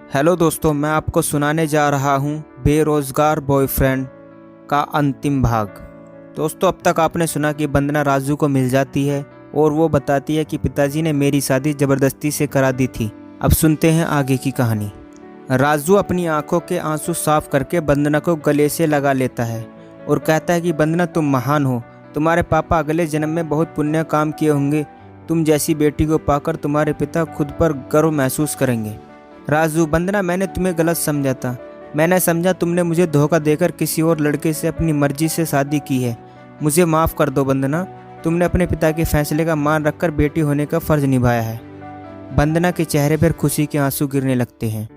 Hello दोस्तों, मैं आपको सुनाने जा रहा हूँ बेरोज़गार बॉयफ्रेंड का अंतिम भाग। दोस्तों, अब तक आपने सुना कि वंदना राजू को मिल जाती है और वो बताती है कि पिताजी ने मेरी शादी ज़बरदस्ती से करा दी थी। अब सुनते हैं आगे की कहानी। राजू अपनी आंखों के आंसू साफ करके वंदना को गले से लगा लेता है और कहता है कि वंदना, तुम महान हो। तुम्हारे पापा अगले जन्म में बहुत पुण्य काम किए होंगे। तुम जैसी बेटी को पाकर तुम्हारे पिता खुद पर गर्व महसूस करेंगे। राजू: वंदना, मैंने तुम्हें गलत समझा था। मैंने समझा तुमने मुझे धोखा देकर किसी और लड़के से अपनी मर्जी से शादी की है। मुझे माफ़ कर दो वंदना। तुमने अपने पिता के फैसले का मान रखकर बेटी होने का फ़र्ज निभाया है। वंदना के चेहरे पर खुशी के आंसू गिरने लगते हैं।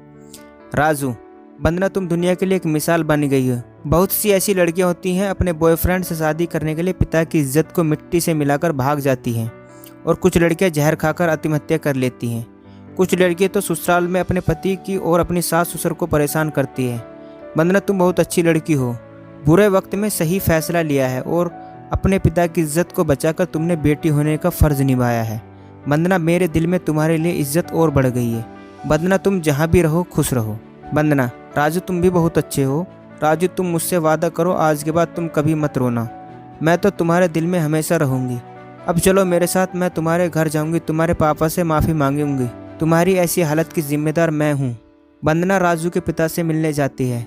राजू: वंदना, तुम दुनिया के लिए एक मिसाल बन गई हो। बहुत सी ऐसी लड़कियां होती हैं अपने बॉयफ्रेंड से शादी करने के लिए पिता की इज्जत को मिट्टी से मिलाकर भाग जाती हैं, और कुछ लड़कियां जहर खाकर आत्महत्या कर लेती हैं। कुछ लड़कियां तो ससुराल में अपने पति की और अपनी सास ससुर को परेशान करती है। वंदना, तुम बहुत अच्छी लड़की हो। बुरे वक्त में सही फैसला लिया है और अपने पिता की इज्जत को बचाकर तुमने बेटी होने का फ़र्ज निभाया है। वंदना, मेरे दिल में तुम्हारे लिए इज्जत और बढ़ गई है। वंदना, तुम जहाँ भी रहो खुश रहो। वंदना: राजू, तुम भी बहुत अच्छे हो। राजू, तुम मुझसे वादा करो आज के बाद तुम कभी मत रोना। मैं तो तुम्हारे दिल में हमेशा रहूँगी। अब चलो मेरे साथ, मैं तुम्हारे घर जाऊँगी, तुम्हारे पापा से माफ़ी मांगूंगी। तुम्हारी ऐसी हालत की जिम्मेदार मैं हूँ। वंदना राजू के पिता से मिलने जाती है।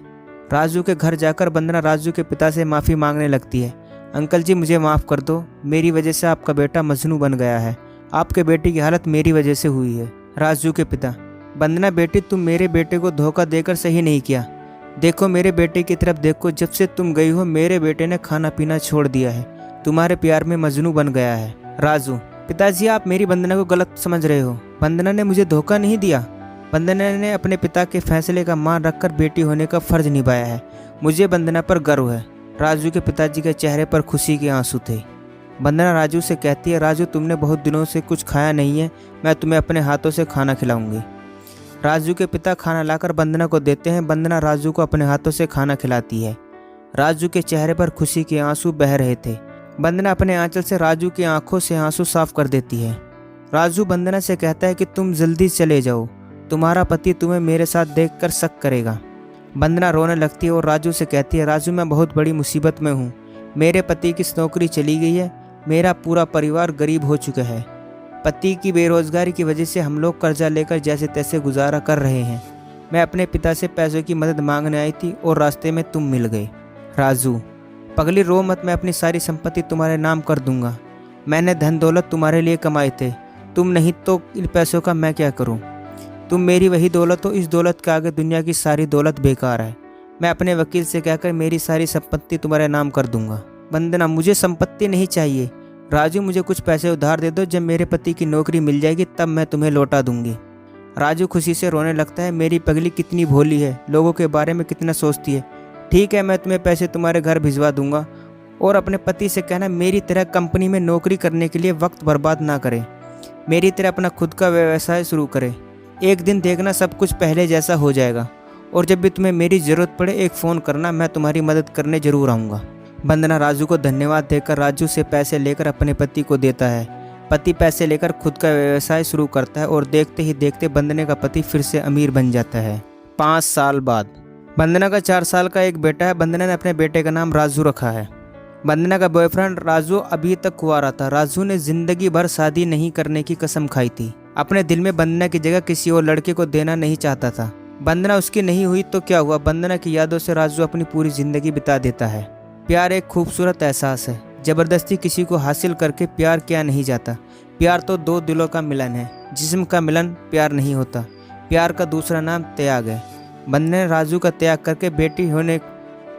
राजू के घर जाकर वंदना राजू के पिता से माफ़ी मांगने लगती है। अंकल जी, मुझे माफ़ कर दो। मेरी वजह से आपका बेटा मजनू बन गया है। आपके बेटे की हालत मेरी वजह से हुई है। राजू के पिता: वंदना बेटी, तुम मेरे बेटे को धोखा देकर सही नहीं किया। देखो मेरे बेटे की तरफ देखो। जब से तुम गई हो मेरे बेटे ने खाना पीना छोड़ दिया है। तुम्हारे प्यार में मजनू बन गया है। राजू: पिताजी, आप मेरी वंदना को गलत समझ रहे हो। वंदना ने मुझे धोखा नहीं दिया। वंदना ने अपने पिता के फैसले का मान रखकर बेटी होने का फ़र्ज निभाया है। मुझे वंदना पर गर्व है। राजू के पिताजी के चेहरे पर खुशी के आंसू थे। वंदना राजू से कहती है, राजू, तुमने बहुत दिनों से कुछ खाया नहीं है। मैं तुम्हें अपने हाथों से खाना खिलाऊंगी। राजू के पिता खाना लाकर वंदना को देते हैं। वंदना राजू को अपने हाथों से खाना खिलाती है। राजू के चेहरे पर खुशी के आंसू बह रहे थे। वंदना अपने आंचल से राजू की आंखों से आंसू साफ कर देती है। राजू वंदना से कहता है कि तुम जल्दी चले जाओ। तुम्हारा पति तुम्हें मेरे साथ देखकर शक करेगा। वंदना रोने लगती है और राजू से कहती है, राजू, मैं बहुत बड़ी मुसीबत में हूँ। मेरे पति की नौकरी चली गई है। मेरा पूरा परिवार गरीब हो चुका है। पति की बेरोजगारी की वजह से हम लोग कर्जा लेकर जैसे तैसे गुजारा कर रहे हैं। मैं अपने पिता से पैसों की मदद मांगने आई थी और रास्ते में तुम मिल गए। राजू: पगली, रो मत। मैं अपनी सारी संपत्ति तुम्हारे नाम कर दूंगा। मैंने धन दौलत तुम्हारे लिए कमाए थे। तुम नहीं तो इन पैसों का मैं क्या करूं? तुम मेरी वही दौलत हो। इस दौलत के आगे दुनिया की सारी दौलत बेकार है। मैं अपने वकील से कहकर मेरी सारी संपत्ति तुम्हारे नाम कर दूंगा। वंदना: मुझे संपत्ति नहीं चाहिए। राजू, मुझे कुछ पैसे उधार दे दो। जब मेरे पति की नौकरी मिल जाएगी तब मैं तुम्हें लौटा दूंगी। राजू खुशी से रोने लगता है। मेरी पगली कितनी भोली है, लोगों के बारे में कितना सोचती है। ठीक है, मैं तुम्हें पैसे तुम्हारे घर भिजवा दूंगा और अपने पति से कहना मेरी तरह कंपनी में नौकरी करने के लिए वक्त बर्बाद ना करे। मेरी तरह अपना खुद का व्यवसाय शुरू करे। एक दिन देखना सब कुछ पहले जैसा हो जाएगा। और जब भी तुम्हें मेरी ज़रूरत पड़े एक फ़ोन करना, मैं तुम्हारी मदद करने ज़रूर आऊँगा। वंदना राजू को धन्यवाद देकर राजू से पैसे लेकर अपने पति को देता है। पति पैसे लेकर खुद का व्यवसाय शुरू करता है और देखते ही देखते वंदना का पति फिर से अमीर बन जाता है। 5 साल बाद वंदना का 4 साल का एक बेटा है। वंदना ने अपने बेटे का नाम राजू रखा है। वंदना का बॉयफ्रेंड राजू अभी तक कुंवारा था। राजू ने जिंदगी भर शादी नहीं करने की कसम खाई थी। अपने दिल में वंदना की जगह किसी और लड़के को देना नहीं चाहता था। वंदना उसकी नहीं हुई तो क्या हुआ, वंदना की यादों से राजू अपनी पूरी जिंदगी बिता देता है। प्यार एक खूबसूरत एहसास है। जबरदस्ती किसी को हासिल करके प्यार किया नहीं जाता। प्यार तो दो दिलों का मिलन है। जिस्म का मिलन प्यार नहीं होता। प्यार का दूसरा नाम त्याग है। वंदना ने राजू का त्याग करके बेटी होने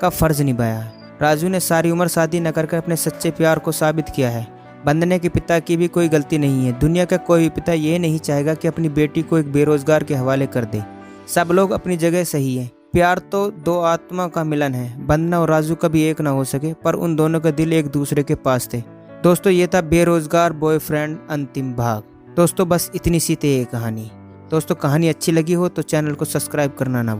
का फ़र्ज निभाया है। राजू ने सारी उम्र शादी न करके अपने सच्चे प्यार को साबित किया है। वंदना के पिता की भी कोई गलती नहीं है। दुनिया का कोई भी पिता ये नहीं चाहेगा कि अपनी बेटी को एक बेरोजगार के हवाले कर दे। सब लोग अपनी जगह सही है। प्यार तो दो आत्मा का मिलन है। वंदना और राजू कभी एक ना हो सके, पर उन दोनों के दिल एक दूसरे के पास थे। दोस्तों, ये था बेरोजगार बॉयफ्रेंड अंतिम भाग। दोस्तों, बस इतनी सी थी ये कहानी। दोस्तों, कहानी अच्छी लगी हो तो चैनल को सब्सक्राइब करना ना